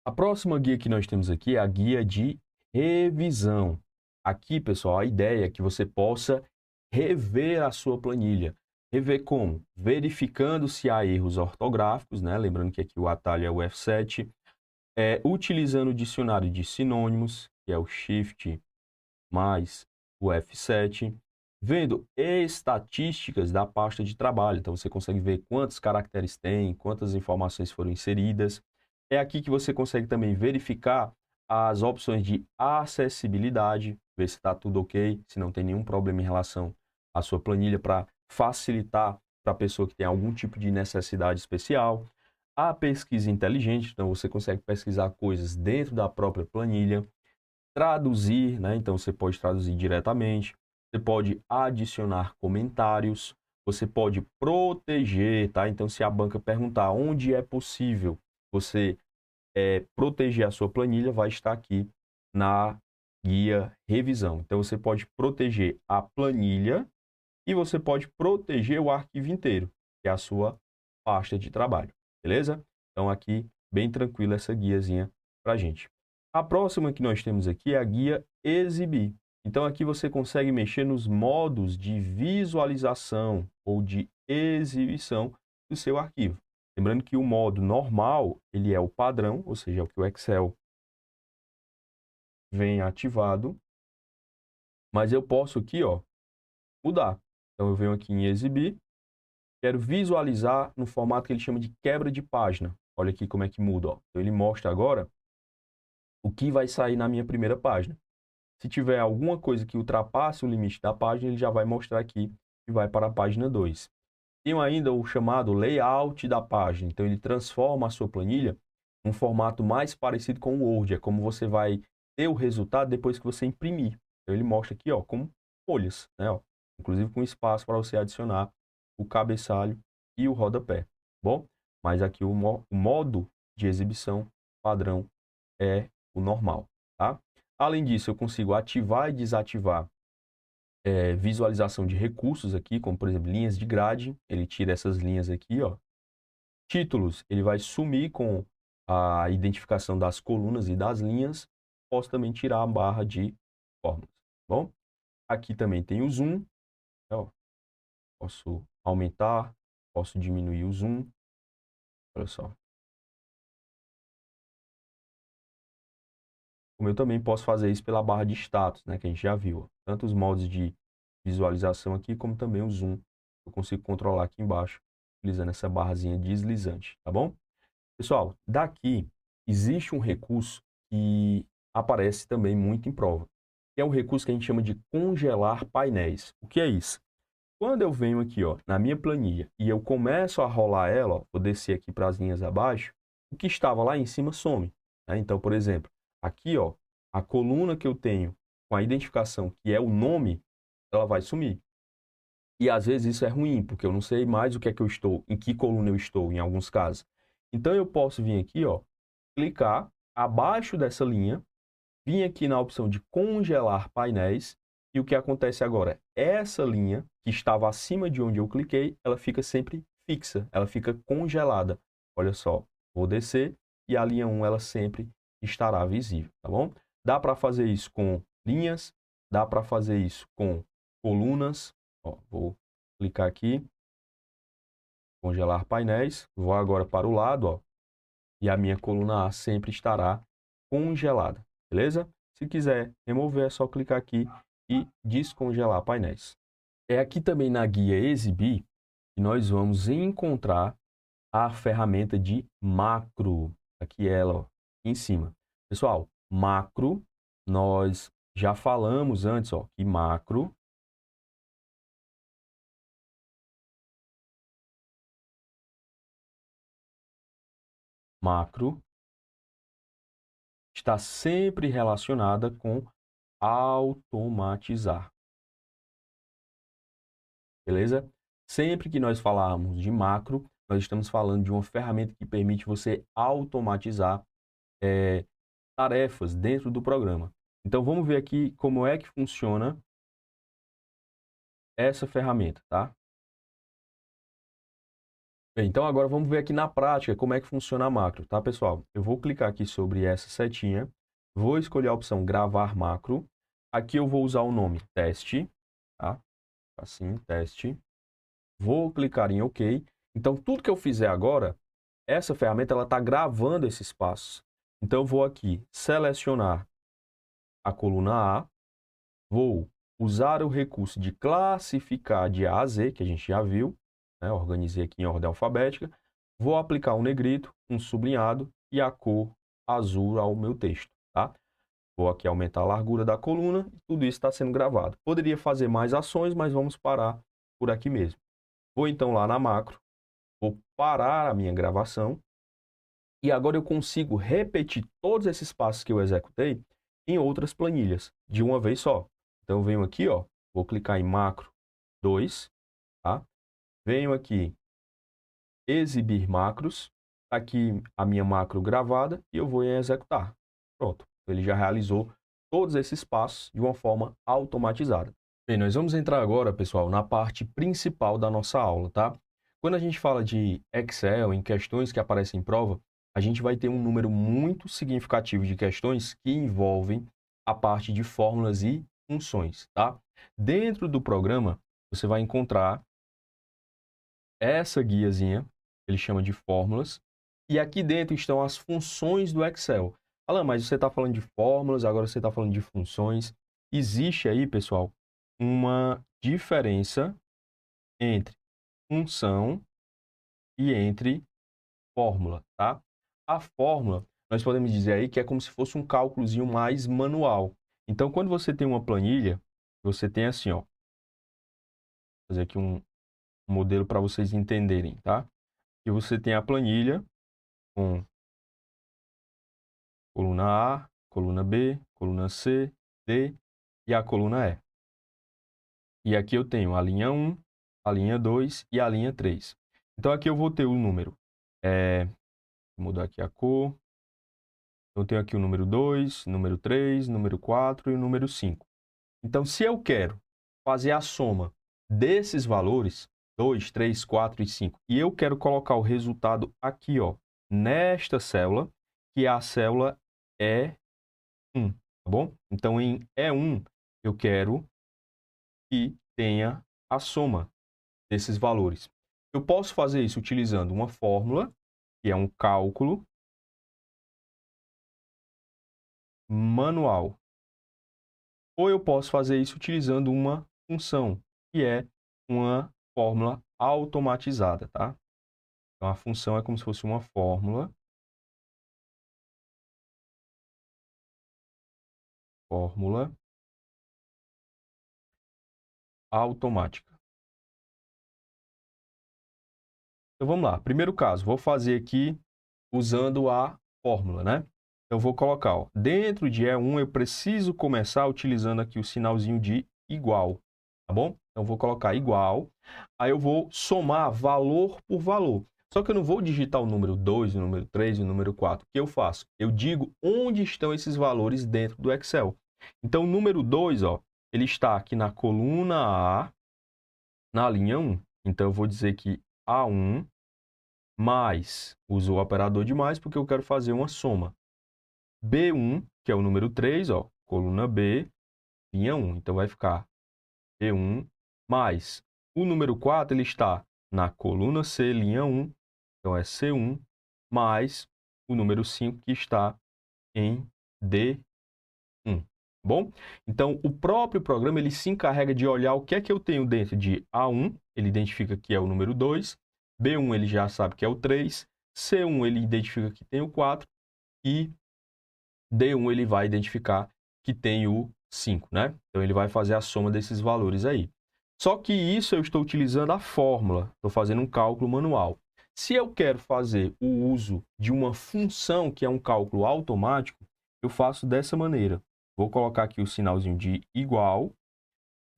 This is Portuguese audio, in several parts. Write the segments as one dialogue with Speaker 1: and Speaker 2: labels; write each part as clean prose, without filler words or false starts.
Speaker 1: A próxima guia que nós temos aqui é a guia de revisão. Aqui, pessoal, a ideia é que você possa rever a sua planilha. Rever como? Verificando se há erros ortográficos, né? Lembrando que aqui o atalho é o F7. Utilizando o dicionário de sinônimos, que é o Shift mais o F7. Vendo estatísticas da pasta de trabalho. Então, você consegue ver quantos caracteres tem, quantas informações foram inseridas. É aqui que você consegue também verificar as opções de acessibilidade, ver se está tudo ok, se não tem nenhum problema em relação à sua planilha para facilitar para a pessoa que tem algum tipo de necessidade especial. A pesquisa inteligente, então você consegue pesquisar coisas dentro da própria planilha. Traduzir, né? Então você pode traduzir diretamente. Você pode adicionar comentários. Você pode proteger, tá? Então se a banca perguntar onde é possível você proteger a sua planilha, vai estar aqui na guia revisão. Então você pode proteger a planilha e você pode proteger o arquivo inteiro, que é a sua pasta de trabalho, beleza? Então aqui, bem tranquila essa guiazinha para a gente. A próxima que nós temos aqui é a guia exibir. Então aqui você consegue mexer nos modos de visualização ou de exibição do seu arquivo. Lembrando que o modo normal, ele é o padrão, ou seja, é o que o Excel vem ativado, mas eu posso aqui, ó, mudar. Então eu venho aqui em exibir, quero visualizar no formato que ele chama de quebra de página. Olha aqui como é que muda, ó. Então ele mostra agora o que vai sair na minha primeira página. Se tiver alguma coisa que ultrapasse o limite da página, ele já vai mostrar aqui e vai para a página 2. Tem ainda o chamado layout da página. Então, ele transforma a sua planilha num formato mais parecido com o Word. É como você vai ter o resultado depois que você imprimir. Então, ele mostra aqui, ó, como folhas, né? Ó, inclusive com espaço para você adicionar o cabeçalho e o rodapé. Bom, mas aqui o modo de exibição padrão é o normal, tá? Além disso, eu consigo ativar e desativar visualização de recursos aqui, como por exemplo linhas de grade, ele tira essas linhas aqui, ó. Títulos, ele vai sumir com a identificação das colunas e das linhas. Posso também tirar a barra de fórmulas, bom? Aqui também tem o zoom, ó. Posso aumentar, posso diminuir o zoom, olha só. Como eu também posso fazer isso pela barra de status, né, que a gente já viu, ó. Tanto os modos de visualização aqui, como também o zoom. Eu consigo controlar aqui embaixo, utilizando essa barrazinha deslizante, tá bom? Pessoal, daqui existe um recurso que aparece também muito em prova, que é um recurso que a gente chama de congelar painéis. O que é isso? Quando eu venho aqui, ó, na minha planilha e eu começo a rolar ela, ó, vou descer aqui para as linhas abaixo, o que estava lá em cima some, né? Então, por exemplo, aqui, ó, a coluna que eu tenho com a identificação que é o nome, ela vai sumir. E às vezes isso é ruim, porque eu não sei mais o que é que eu estou, em que coluna eu estou, em alguns casos. Então eu posso vir aqui, ó, clicar abaixo dessa linha, vir aqui na opção de congelar painéis, e o que acontece agora? Essa linha que estava acima de onde eu cliquei, ela fica sempre fixa, ela fica congelada. Olha só, vou descer e a linha 1 ela sempre estará visível, tá bom? Dá para fazer isso com linhas, dá para fazer isso com colunas. Ó, vou clicar aqui, congelar painéis, vou agora para o lado, ó, e a minha coluna A sempre estará congelada, beleza? Se quiser remover, é só clicar aqui e descongelar painéis. É aqui também na guia Exibir que nós vamos encontrar a ferramenta de macro. Aqui ela, ó, aqui em cima. Pessoal, macro, nós já falamos antes, ó, que macro está sempre relacionada com automatizar. Beleza? Sempre que nós falarmos de macro, nós estamos falando de uma ferramenta que permite você automatizar tarefas dentro do programa. Então, vamos ver aqui como é que funciona essa ferramenta, tá? Bem, então agora vamos ver aqui na prática como é que funciona a macro, tá, pessoal? Eu vou clicar aqui sobre essa setinha, vou escolher a opção gravar macro. Aqui eu vou usar o nome teste, tá? Assim, teste. Vou clicar em OK. Então, tudo que eu fizer agora, essa ferramenta ela está gravando esses passos. Então, eu vou aqui selecionar a coluna A, vou usar o recurso de classificar de A a Z, que a gente já viu, né? Organizei aqui em ordem alfabética. Vou aplicar um negrito, um sublinhado e a cor azul ao meu texto, tá? Vou aqui aumentar a largura da coluna e tudo isso está sendo gravado. Poderia fazer mais ações, mas vamos parar por aqui mesmo. Vou então lá na macro, vou parar a minha gravação e agora eu consigo repetir todos esses passos que eu executei em outras planilhas, de uma vez só. Então, eu venho aqui, ó, vou clicar em macro 2, tá? Venho aqui, exibir macros, tá aqui a minha macro gravada e eu vou em executar. Pronto, ele já realizou todos esses passos de uma forma automatizada. Bem, nós vamos entrar agora, pessoal, na parte principal da nossa aula, tá? Quando a gente fala de Excel, em questões que aparecem em prova, a gente vai ter um número muito significativo de questões que envolvem a parte de fórmulas e funções, tá? Dentro do programa, você vai encontrar essa guiazinha, ele chama de fórmulas, e aqui dentro estão as funções do Excel. Alan, mas você está falando de fórmulas, agora você está falando de funções. Existe aí, pessoal, uma diferença entre função e entre fórmula, tá? A fórmula, nós podemos dizer aí que é como se fosse um cálculozinho mais manual. Então, quando você tem uma planilha, você tem assim, ó. Vou fazer aqui um modelo para vocês entenderem, tá? E você tem a planilha com coluna A, coluna B, coluna C, D e a coluna E. E aqui eu tenho a linha 1, a linha 2 e a linha 3. Então, aqui eu vou ter o número. Vou mudar aqui a cor. Eu tenho aqui o número 2, número 3, número 4 e o número 5. Então, se eu quero fazer a soma desses valores, 2, 3, 4 e 5, e eu quero colocar o resultado aqui, ó, nesta célula, que é a célula E1, tá bom? Então, em E1, eu quero que tenha a soma desses valores. Eu posso fazer isso utilizando uma fórmula, que é um cálculo manual. Ou eu posso fazer isso utilizando uma função, que é uma fórmula automatizada, tá? Então, a função é como se fosse uma fórmula automática. Então, vamos lá. Primeiro caso, vou fazer aqui usando a fórmula, né? Eu vou colocar, ó, dentro de E1, eu preciso começar utilizando aqui o sinalzinho de igual, tá bom? Então, vou colocar igual, aí eu vou somar valor por valor. Só que eu não vou digitar o número 2, o número 3 e o número 4. O que eu faço? Eu digo onde estão esses valores dentro do Excel. Então, o número 2, ó, ele está aqui na coluna A, na linha 1. Então, eu vou dizer que A1 mais, uso o operador de mais porque eu quero fazer uma soma. B1, que é o número 3, ó, coluna B, linha 1. Então, vai ficar B1 mais o número 4, ele está na coluna C, linha 1. Então, é C1 mais o número 5, que está em D1. Bom? Então, o próprio programa ele se encarrega de olhar o que é que eu tenho dentro de A1, ele identifica que é o número 2, B1 ele já sabe que é o 3, C1 ele identifica que tem o 4 e D1 ele vai identificar que tem o 5, né? Então, ele vai fazer a soma desses valores aí. Só que isso eu estou utilizando a fórmula, estou fazendo um cálculo manual. Se eu quero fazer o uso de uma função, que é um cálculo automático, eu faço dessa maneira. Vou colocar aqui o sinalzinho de igual,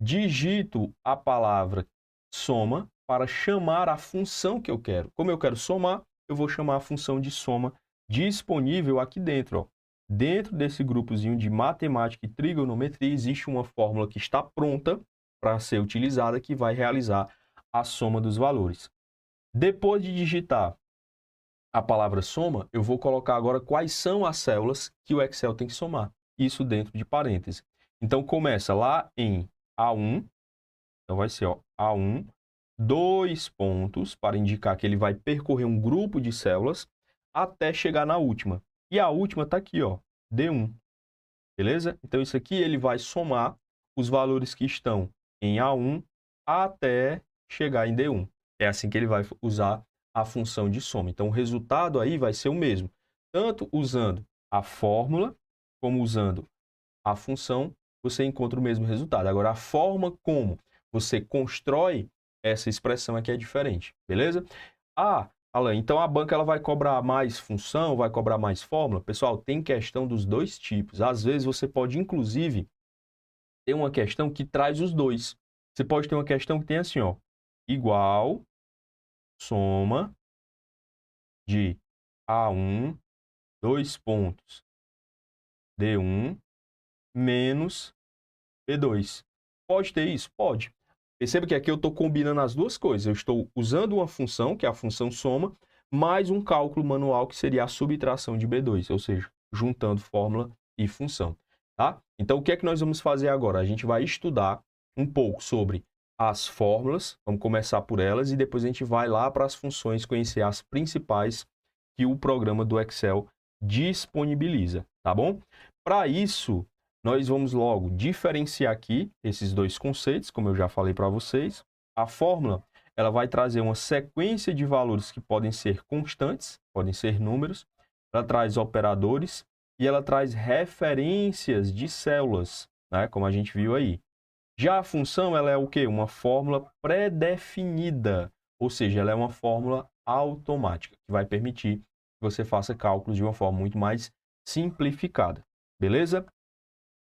Speaker 1: digito a palavra soma para chamar a função que eu quero. Como eu quero somar, eu vou chamar a função de soma disponível aqui dentro, ó. Dentro desse grupozinho de matemática e trigonometria, existe uma fórmula que está pronta para ser utilizada, que vai realizar a soma dos valores. Depois de digitar a palavra soma, eu vou colocar agora quais são as células que o Excel tem que somar. Isso dentro de parênteses. Então, começa lá em A1. Então, vai ser A1, 2 pontos, para indicar que ele vai percorrer um grupo de células até chegar na última. E a última está aqui, D1. Beleza? Então, isso aqui ele vai somar os valores que estão em A1 até chegar em D1. É assim que ele vai usar a função de soma. Então, o resultado aí vai ser o mesmo. Tanto usando a fórmula, como usando a função, você encontra o mesmo resultado. Agora, a forma como você constrói essa expressão aqui é diferente. Beleza? Alan, então a banca ela vai cobrar mais função, vai cobrar mais fórmula? Pessoal, tem questão dos dois tipos. Às vezes você pode, inclusive, ter uma questão que traz os dois. Você pode ter uma questão que tem assim, igual soma de A1, 2 pontos, D1, menos B2. Pode ter isso? Pode. Perceba que aqui eu estou combinando as duas coisas. Eu estou usando uma função, que é a função soma, mais um cálculo manual, que seria a subtração de B2, ou seja, juntando fórmula e função. Tá? Então, o que é que nós vamos fazer agora? A gente vai estudar um pouco sobre as fórmulas, vamos começar por elas, e depois a gente vai lá para as funções, conhecer as principais que o programa do Excel disponibiliza, tá bom? Para isso, nós vamos logo diferenciar aqui esses dois conceitos, como eu já falei para vocês. A fórmula, ela vai trazer uma sequência de valores que podem ser constantes, podem ser números. Ela traz operadores e ela traz referências de células, né, como a gente viu aí. Já a função, ela é o quê? Uma fórmula pré-definida, ou seja, ela é uma fórmula automática, que vai permitir que você faça cálculos de uma forma muito mais simplificada. Beleza?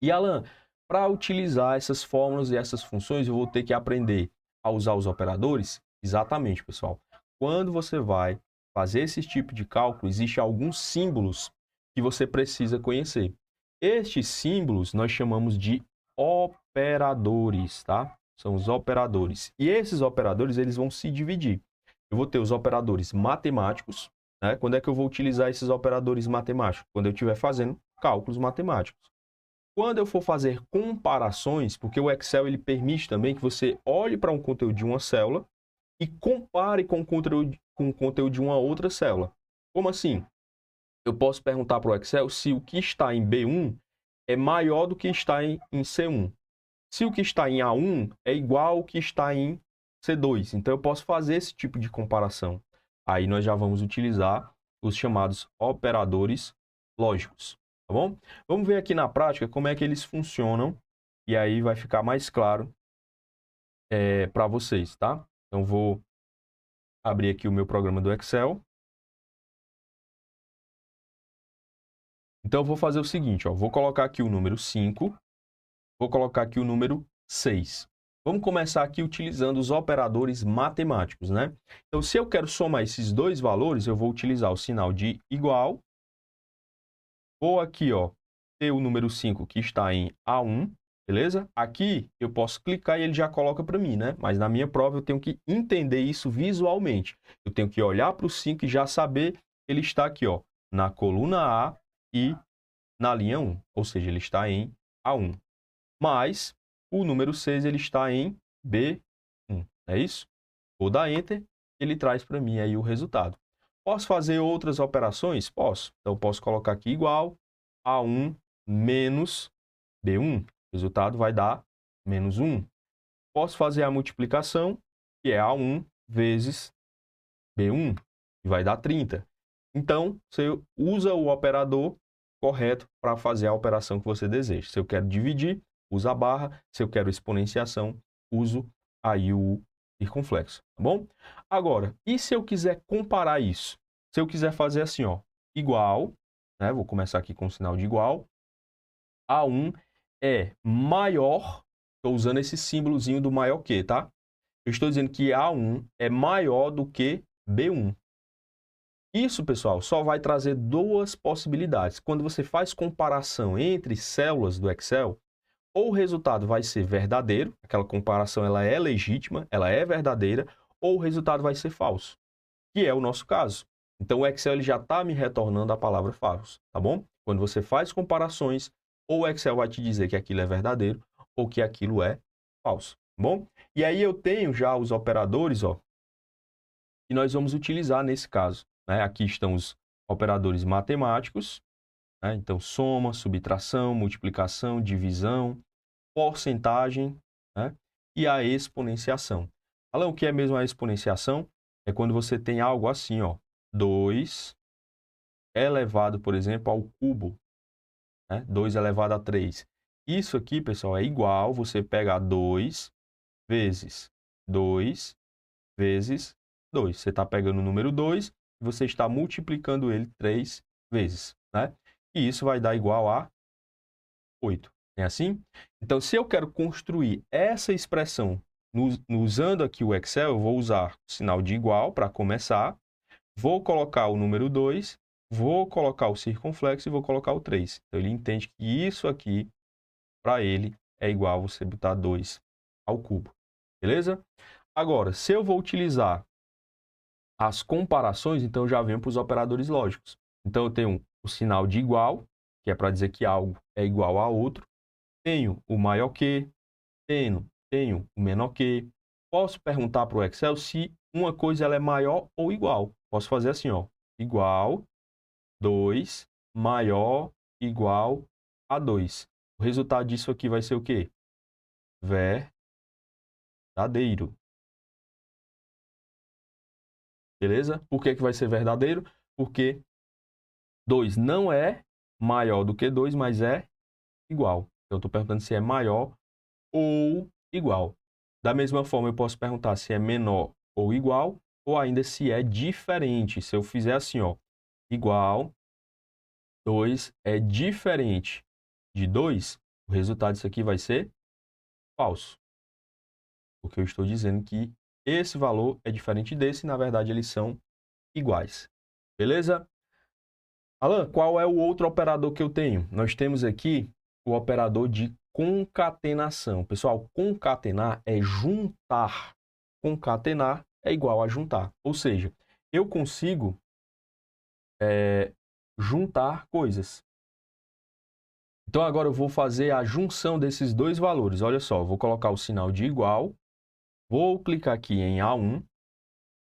Speaker 1: E, Alan, para utilizar essas fórmulas e essas funções, eu vou ter que aprender a usar os operadores? Exatamente, pessoal. Quando você vai fazer esse tipo de cálculo, existem alguns símbolos que você precisa conhecer. Estes símbolos nós chamamos de operadores, tá? São os operadores. E esses operadores, eles vão se dividir. Eu vou ter os operadores matemáticos, né? Quando é que eu vou utilizar esses operadores matemáticos? Quando eu estiver fazendo cálculos matemáticos. Quando eu for fazer comparações, porque o Excel ele permite também que você olhe para um conteúdo de uma célula e compare com o conteúdo de uma outra célula. Como assim? Eu posso perguntar para o Excel se o que está em B1 é maior do que está em C1. Se o que está em A1 é igual ao que está em C2. Então, eu posso fazer esse tipo de comparação. Aí, nós já vamos utilizar os chamados operadores lógicos. Tá bom? Vamos ver aqui na prática como é que eles funcionam e aí vai ficar mais claro para vocês, tá? Então, vou abrir aqui o meu programa do Excel. Então, eu vou fazer o seguinte, vou colocar aqui o número 5, vou colocar aqui o número 6. Vamos começar aqui utilizando os operadores matemáticos, né? Então, se eu quero somar esses dois valores, eu vou utilizar o sinal de igual. Vou aqui, ter o número 5 que está em A1, beleza? Aqui eu posso clicar e ele já coloca para mim, né? Mas na minha prova eu tenho que entender isso visualmente. Eu tenho que olhar para o 5 e já saber que ele está aqui, na coluna A e na linha 1, ou seja, ele está em A1. Mas o número 6 ele está em B1, é isso? Vou dar Enter, ele traz para mim aí o resultado. Posso fazer outras operações? Posso. Então, posso colocar aqui igual A1 menos B1. O resultado vai dar menos 1. Posso fazer a multiplicação, que é A1 vezes B1, e vai dar 30. Então, você usa o operador correto para fazer a operação que você deseja. Se eu quero dividir, usa a barra. Se eu quero exponenciação, uso aí o circunflexo, tá bom? Agora, e se eu quiser comparar isso? Se eu quiser fazer assim, igual, né? Vou começar aqui com o sinal de igual. A1 é maior, estou usando esse símbolozinho do maior que, tá? Eu estou dizendo que A1 é maior do que B1. Isso, pessoal, só vai trazer duas possibilidades. Quando você faz comparação entre células do Excel, ou o resultado vai ser verdadeiro, aquela comparação ela é legítima, ela é verdadeira, ou o resultado vai ser falso. que é o nosso caso. Então, o Excel ele já está me retornando a palavra falso, tá bom? Quando você faz comparações, ou o Excel vai te dizer que aquilo é verdadeiro ou que aquilo é falso, tá bom? E aí eu tenho já os operadores, ó, que nós vamos utilizar nesse caso, né? Aqui estão os operadores matemáticos, né? Então, soma, subtração, multiplicação, divisão, porcentagem, né? E a exponenciação. Alan, o que é mesmo a exponenciação? É quando você tem algo assim, ó, 2 elevado, por exemplo, ao cubo, né? 2 elevado a 3. Isso aqui, pessoal, é igual você pegar 2 vezes 2 vezes 2. Você está pegando o número 2 e você está multiplicando ele 3 vezes, né? E isso vai dar igual a 8. É assim? Então, se eu quero construir essa expressão usando aqui o Excel, eu vou usar o sinal de igual para começar, vou colocar o número 2, vou colocar o circunflexo e vou colocar o 3. Então, ele entende que isso aqui, para ele, é igual a você botar 2 ao cubo. Beleza? Agora, se eu vou utilizar as comparações, então eu já venho para os operadores lógicos. Então, eu tenho o sinal de igual, que é para dizer que algo é igual a outro. Tenho o maior que, tenho o menor que. Posso perguntar para o Excel se uma coisa ela é maior ou igual. Posso fazer assim, ó, igual 2 maior igual a 2. O resultado disso aqui vai ser o quê? Verdadeiro. Beleza? Por que que vai ser verdadeiro? Porque 2 não é maior do que 2, mas é igual. Então, eu estou perguntando se é maior ou igual. Da mesma forma, eu posso perguntar se é menor ou igual, ou ainda se é diferente. Se eu fizer assim, ó, igual, 2 é diferente de 2, o resultado disso aqui vai ser falso. Porque eu estou dizendo que esse valor é diferente desse, e na verdade eles são iguais. Beleza? Alan, qual é o outro operador que eu tenho? Nós temos aqui o operador de concatenação. Pessoal, concatenar é juntar. Concatenar é igual a juntar. Ou seja, eu consigo juntar coisas. Então, agora eu vou fazer a junção desses dois valores. Olha só, eu vou colocar o sinal de igual, vou clicar aqui em A1,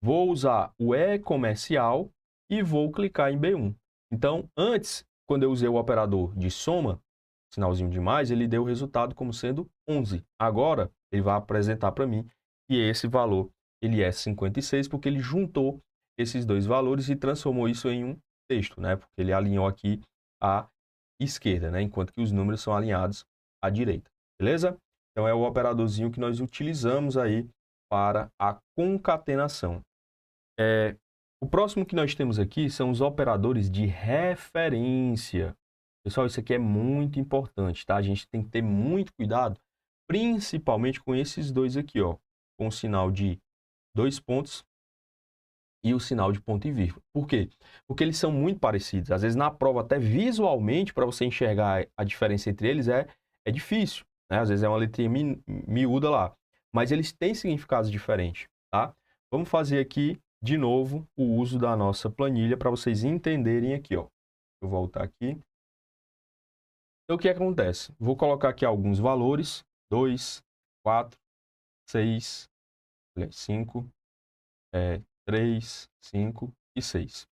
Speaker 1: vou usar o E comercial e vou clicar em B1. Então, antes, quando eu usei o operador de soma, sinalzinho de mais, ele deu o resultado como sendo 11. Agora, ele vai apresentar para mim que esse valor ele é 56, porque ele juntou esses dois valores e transformou isso em um texto, né? Porque ele alinhou aqui à esquerda, né? Enquanto que os números são alinhados à direita. Beleza? Então, é o operadorzinho que nós utilizamos aí para a concatenação. O próximo que nós temos aqui são os operadores de referência. Pessoal, isso aqui é muito importante, tá? A gente tem que ter muito cuidado, principalmente com esses dois aqui, ó, com o sinal de 2 pontos e o sinal de ponto e vírgula. Por quê? Porque eles são muito parecidos. Às vezes, na prova, até visualmente, para você enxergar a diferença entre eles, é difícil, né? Às vezes é uma letrinha miúda lá, mas eles têm significados diferentes, tá? Vamos fazer aqui, de novo, o uso da nossa planilha para vocês entenderem aqui, ó. Vou voltar aqui. Então, o que acontece? Vou colocar aqui alguns valores, 2, 4, 6, 5, 3, 5 e 6.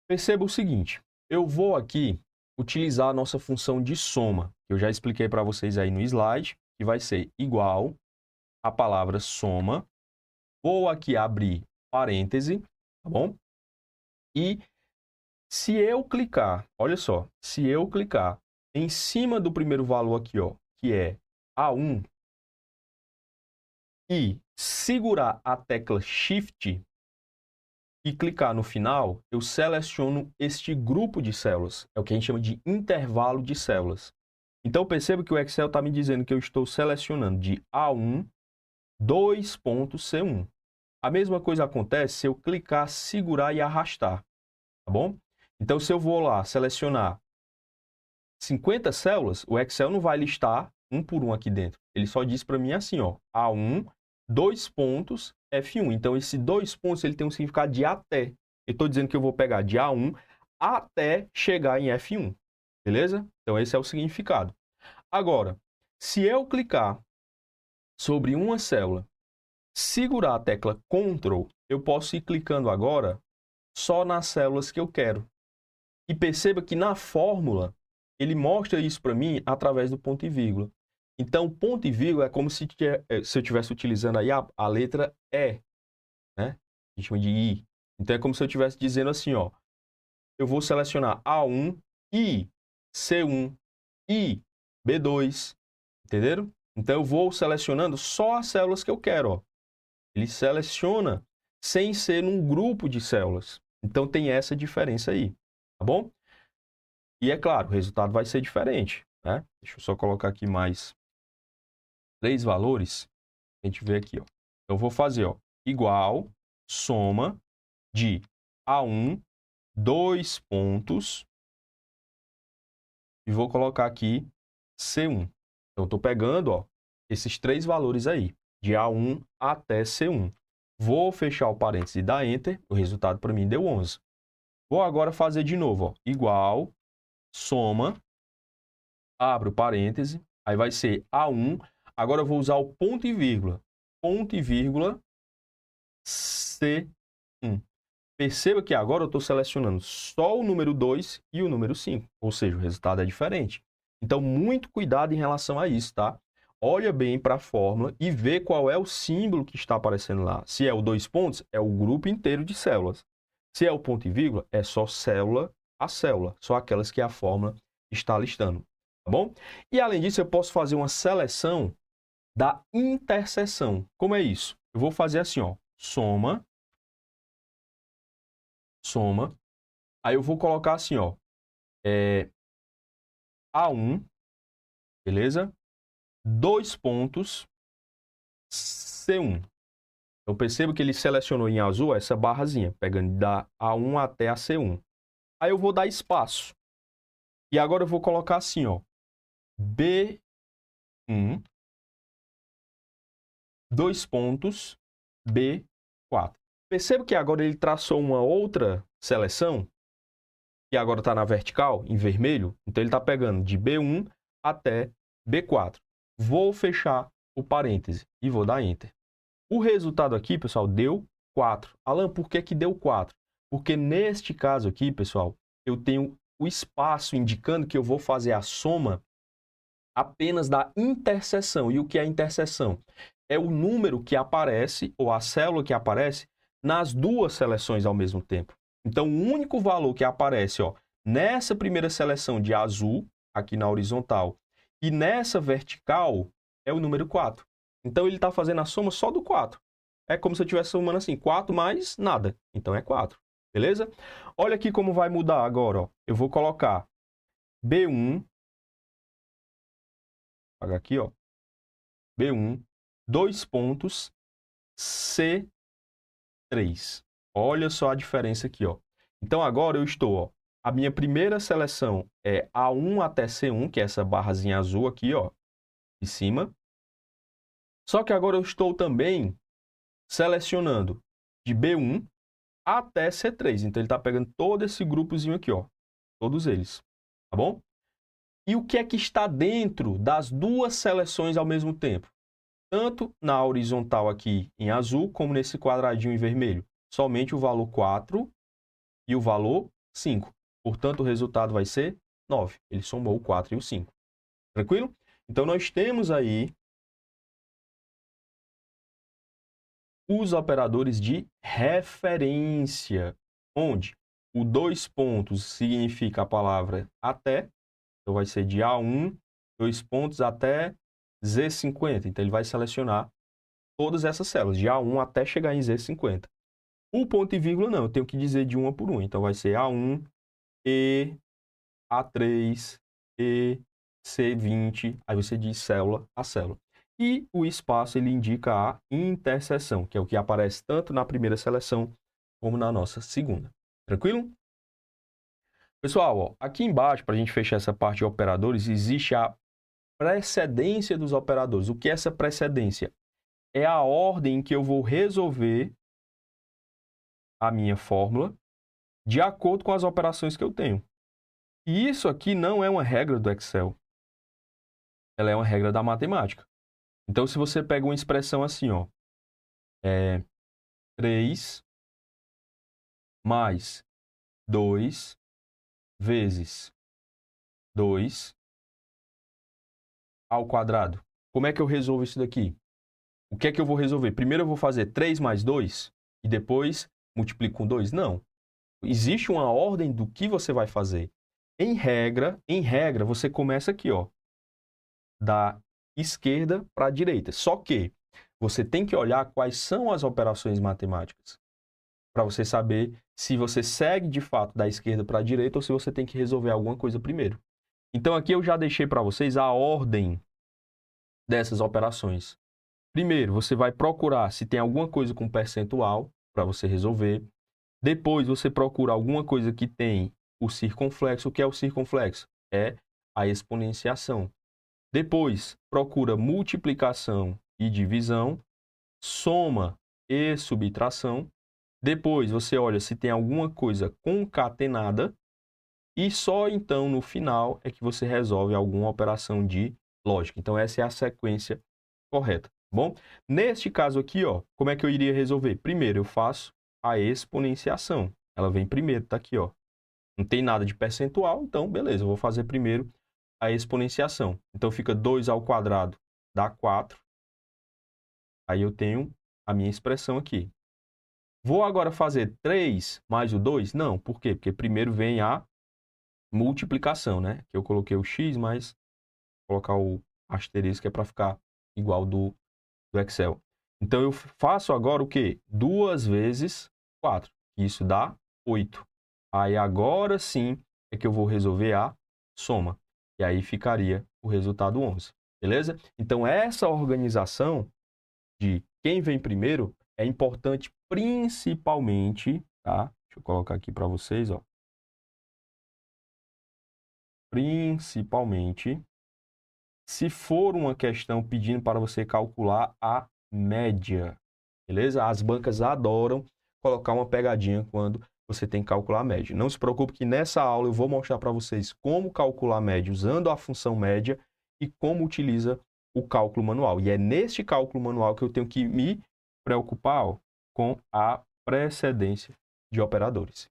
Speaker 1: Perceba o seguinte, eu vou aqui utilizar a nossa função de soma, que eu já expliquei para vocês aí no slide, que vai ser igual a palavra soma. Vou aqui abrir parêntese, tá bom? E se eu clicar, olha só, se eu clicar em cima do primeiro valor aqui, ó, que é A1, e segurar a tecla Shift e clicar no final, eu seleciono este grupo de células. É o que a gente chama de intervalo de células. Então, perceba que o Excel está me dizendo que eu estou selecionando de A1, 2 pontos C1. A mesma coisa acontece se eu clicar, segurar e arrastar, tá bom? Então, se eu vou lá selecionar 50 células, o Excel não vai listar um por um aqui dentro. Ele só diz para mim assim, ó, A1, 2 pontos F1. Então, esse 2 pontos ele tem um significado de até. Eu estou dizendo que eu vou pegar de A1 até chegar em F1. Beleza? Então, esse é o significado. Agora, se eu clicar sobre uma célula, segurar a tecla Ctrl, eu posso ir clicando agora só nas células que eu quero. E perceba que na fórmula, ele mostra isso para mim através do ponto e vírgula. Então, ponto e vírgula é como se eu estivesse utilizando aí a letra E, né? A gente chama de I. Então, é como se eu estivesse dizendo assim, ó, eu vou selecionar A1, I, C1, I, B2, entenderam? Então, eu vou selecionando só as células que eu quero, ó. Ele seleciona sem ser num grupo de células. Então, tem essa diferença aí, tá bom? E é claro, o resultado vai ser diferente, né? Deixa eu só colocar aqui mais 3 valores. A gente vê aqui, ó. Eu vou fazer, ó, igual, soma de A1, 2 pontos, e vou colocar aqui C1. Então, eu estou pegando, ó, esses 3 valores aí, de A1 até C1. Vou fechar o parênteses e dar Enter, o resultado para mim deu 11. Vou agora fazer de novo, ó, igual, soma, abro parêntese, aí vai ser A1. Agora eu vou usar o ponto e vírgula C1. Perceba que agora eu estou selecionando só o número 2 e o número 5, ou seja, o resultado é diferente. Então, muito cuidado em relação a isso, tá? Olha bem para a fórmula e vê qual é o símbolo que está aparecendo lá. Se é o 2 pontos, é o grupo inteiro de células. Se é o ponto e vírgula, é só célula a célula, só aquelas que a fórmula está listando, tá bom? E além disso, eu posso fazer uma seleção da interseção. Como é isso? Eu vou fazer assim, ó, soma, aí eu vou colocar assim, ó, A1, beleza? 2 pontos, C1. Eu percebo que ele selecionou em azul essa barrazinha, pegando da A1 até a C1. Aí eu vou dar espaço. E agora eu vou colocar assim, ó, B1, 2 pontos, B4. Perceba que agora ele traçou uma outra seleção, que agora está na vertical, em vermelho. Então, ele está pegando de B1 até B4. Vou fechar o parêntese e vou dar Enter. O resultado aqui, pessoal, deu 4. Alan, por que que deu 4? Porque neste caso aqui, pessoal, eu tenho o espaço indicando que eu vou fazer a soma apenas da interseção. E o que é a interseção? É o número que aparece, ou a célula que aparece, nas duas seleções ao mesmo tempo. Então, o único valor que aparece, ó, nessa primeira seleção de azul, aqui na horizontal, e nessa vertical, é o número 4. Então, ele está fazendo a soma só do 4. É como se eu estivesse somando assim, 4 mais nada. Então, é 4. Beleza? Olha aqui como vai mudar agora. Ó. Eu vou colocar B1, vou apagar aqui, ó, B1, 2 pontos, C3. Olha só a diferença aqui, ó. Então, agora eu estou, ó, a minha primeira seleção é A1 até C1, que é essa barrazinha azul aqui, ó, de cima. Só que agora eu estou também selecionando de B1 até C3. Então, ele está pegando todo esse grupozinho aqui, ó, todos eles, tá bom? E o que é que está dentro das duas seleções ao mesmo tempo? Tanto na horizontal aqui em azul, como nesse quadradinho em vermelho. Somente o valor 4 e o valor 5. Portanto, o resultado vai ser 9. Ele somou o 4 e o 5. Tranquilo? Então, nós temos aí os operadores de referência, onde o 2 pontos significa a palavra até. Então, vai ser de A1, 2 pontos até Z50. Então, ele vai selecionar todas essas células, de A1 até chegar em Z50. O ponto e vírgula não, eu tenho que dizer de uma por uma. Então, vai ser A1, E, A3, E, C20. Aí você diz célula a célula. E o espaço, ele indica a interseção, que é o que aparece tanto na primeira seleção como na nossa segunda. Tranquilo? Pessoal, ó, aqui embaixo, para a gente fechar essa parte de operadores, existe a precedência dos operadores. O que é essa precedência? é a ordem em que eu vou resolver a minha fórmula de acordo com as operações que eu tenho. E isso aqui não é uma regra do Excel. Ela é uma regra da matemática. Então, se você pega uma expressão assim, ó, 3 mais 2 vezes 2 ao quadrado. Como é que eu resolvo isso daqui? O que é que eu vou resolver? Primeiro eu vou fazer 3 mais 2 e depois multiplico com 2? Não. Existe uma ordem do que você vai fazer. Em regra, você começa aqui, ó, da esquerda para a direita. Só que você tem que olhar quais são as operações matemáticas para você saber se você segue de fato da esquerda para a direita ou se você tem que resolver alguma coisa primeiro. Então aqui eu já deixei para vocês a ordem dessas operações. Primeiro, você vai procurar se tem alguma coisa com percentual para você resolver. Depois, você procura alguma coisa que tem o circunflexo. O que é o circunflexo? É a exponenciação. Depois, procura multiplicação e divisão, soma e subtração. Depois, você olha se tem alguma coisa concatenada. E só então, no final, é que você resolve alguma operação de lógica. Então, essa é a sequência correta. Bom, neste caso aqui, ó, como é que eu iria resolver? Primeiro, eu faço a exponenciação. Ela vem primeiro, tá aqui, ó. Não tem nada de percentual, então, beleza, eu vou fazer primeiro a exponenciação. Então, fica 2 ao quadrado dá 4. Aí eu tenho a minha expressão aqui. Vou agora fazer 3 mais o 2? Não, por quê? Porque primeiro vem a multiplicação, né? Que eu coloquei o x, mas vou colocar o asterisco, é para ficar igual do Excel. Então, eu faço agora o quê? 2 vezes 4. Isso dá 8. Aí, agora sim, é que eu vou resolver a soma. E aí, ficaria o resultado 11. Beleza? Então, essa organização de quem vem primeiro é importante principalmente, tá? Deixa eu colocar aqui para vocês, ó. Principalmente se for uma questão pedindo para você calcular a média, beleza? As bancas adoram colocar uma pegadinha quando você tem que calcular a média. Não se preocupe que nessa aula eu vou mostrar para vocês como calcular a média usando a função média e como utiliza o cálculo manual. E é neste cálculo manual que eu tenho que me preocupar, ó, com a precedência de operadores.